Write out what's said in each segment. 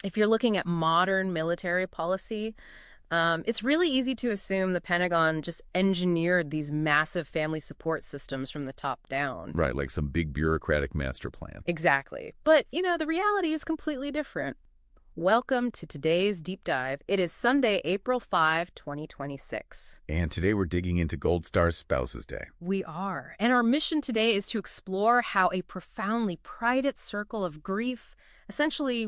If you're looking at modern military policy, it's really easy to assume the Pentagon just engineered these massive family support systems from the top down. Right, like some big bureaucratic master plan. Exactly. But, the reality is completely different. Welcome to today's deep dive. It is Sunday, April 5, 2026. And today we're digging into Gold Star's Spouses Day. We are. And our mission today is to explore how a profoundly private circle of grief essentially,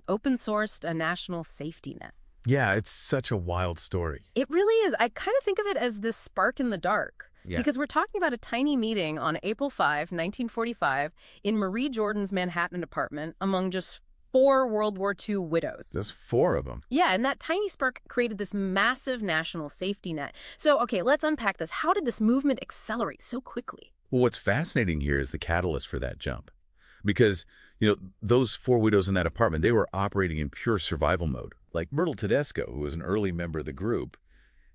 open-sourced a national safety net. Yeah, it's such a wild story. It really is. I kind of think of it as this spark in the dark. Yeah. Because we're talking about a tiny meeting on April 5, 1945, in Marie Jordan's Manhattan apartment among just 4 World War II widows. There's 4 of them. Yeah, and that tiny spark created this massive national safety net. So, okay, let's unpack this. How did this movement accelerate so quickly? Well, what's fascinating here is the catalyst for that jump. Because, those 4 widows in that apartment, they were operating in pure survival mode. Like Myrtle Tedesco, who was an early member of the group,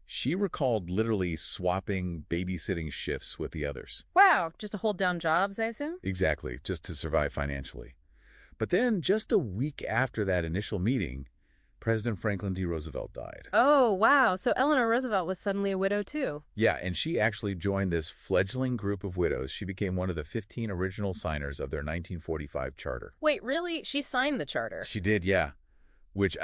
she recalled literally swapping babysitting shifts with the others. Wow, just to hold down jobs, I assume? Exactly, just to survive financially. But then, just a week after that initial meeting, President Franklin D. Roosevelt died. Oh, wow. So Eleanor Roosevelt was suddenly a widow, too. Yeah, and she actually joined this fledgling group of widows. She became one of the 15 original signers of their 1945 charter. Wait, really? She signed the charter? She did, yeah. Which,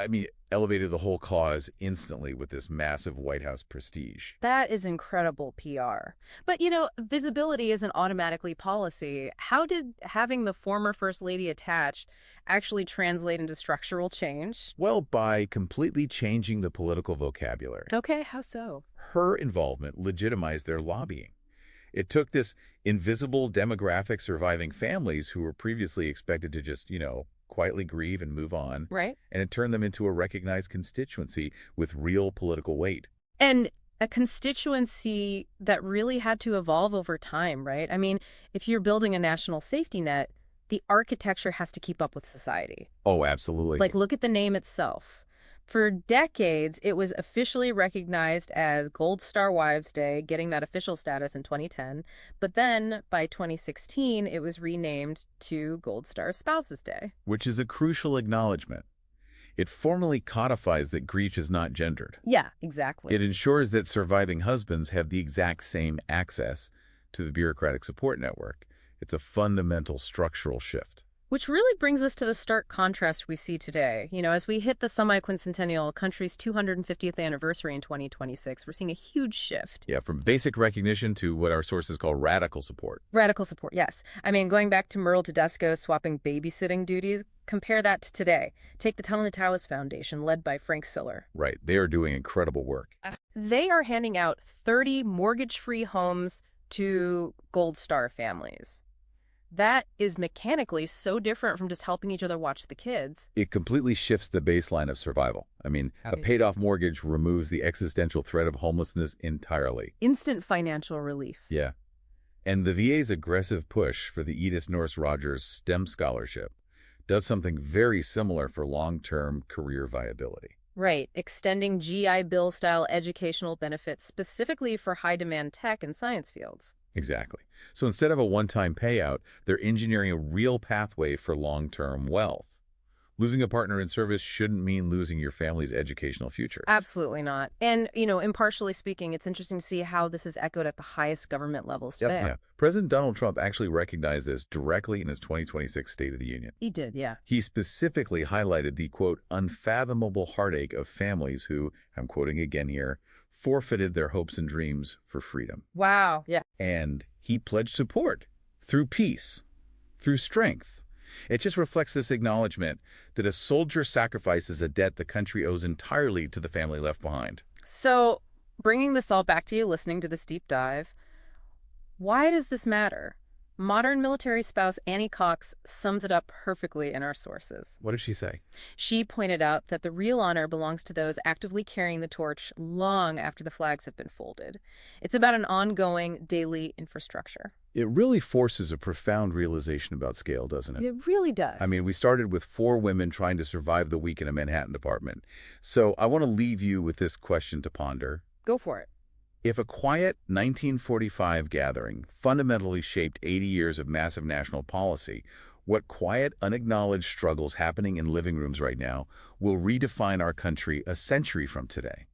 elevated the whole cause instantly with this massive White House prestige. That is incredible PR. But, visibility isn't automatically policy. How did having the former First Lady attached actually translate into structural change? Well, by completely changing the political vocabulary. Okay, how so? Her involvement legitimized their lobbying. It took this invisible demographic surviving families who were previously expected to just, quietly grieve and move on. Right. And it turned them into a recognized constituency with real political weight. And a constituency that really had to evolve over time, right? If you're building a national safety net, the architecture has to keep up with society. Oh, absolutely. Like, look at the name itself. For decades, it was officially recognized as Gold Star Wives Day, getting that official status in 2010. But then, by 2016, it was renamed to Gold Star Spouses Day. Which is a crucial acknowledgement. It formally codifies that grief is not gendered. Yeah, exactly. It ensures that surviving husbands have the exact same access to the bureaucratic support network. It's a fundamental structural shift. Which really brings us to the stark contrast we see today. As we hit the semi-quincentennial country's 250th anniversary in 2026, we're seeing a huge shift. Yeah, from basic recognition to what our sources call radical support. Radical support, yes. Going back to Myrtle Tedesco swapping babysitting duties, compare that to today. Take the Tunnel to Towers Foundation, led by Frank Siller. Right, they are doing incredible work. They are handing out 30 mortgage-free homes to Gold Star families. That is mechanically so different from just helping each other watch the kids. It completely shifts the baseline of survival. A paid-off mortgage removes the existential threat of homelessness entirely. Instant financial relief. Yeah. And the VA's aggressive push for the Edith Norris Rogers STEM scholarship does something very similar for long-term career viability. Right, extending GI Bill-style educational benefits specifically for high-demand tech and science fields. Exactly. So instead of a one-time payout, they're engineering a real pathway for long-term wealth. Losing a partner in service shouldn't mean losing your family's educational future. Absolutely not. And, impartially speaking, it's interesting to see how this is echoed at the highest government levels today. Yeah. President Donald Trump actually recognized this directly in his 2026 State of the Union. He did, yeah. He specifically highlighted the, quote, unfathomable heartache of families who, I'm quoting again here, forfeited their hopes and dreams for freedom. Wow, yeah. And he pledged support through peace, through strength. It just reflects this acknowledgement that a soldier sacrifices a debt the country owes entirely to the family left behind. So, bringing this all back to you, listening to this deep dive, why does this matter? Modern military spouse Annie Cox sums it up perfectly in our sources. What did she say? She pointed out that the real honor belongs to those actively carrying the torch long after the flags have been folded. It's about an ongoing daily infrastructure. It really forces a profound realization about scale, doesn't it? It really does. We started with 4 women trying to survive the week in a Manhattan apartment. So I want to leave you with this question to ponder. Go for it. If a quiet 1945 gathering fundamentally shaped 80 years of massive national policy, What quiet, unacknowledged struggles happening in living rooms right now will redefine our country a century from today?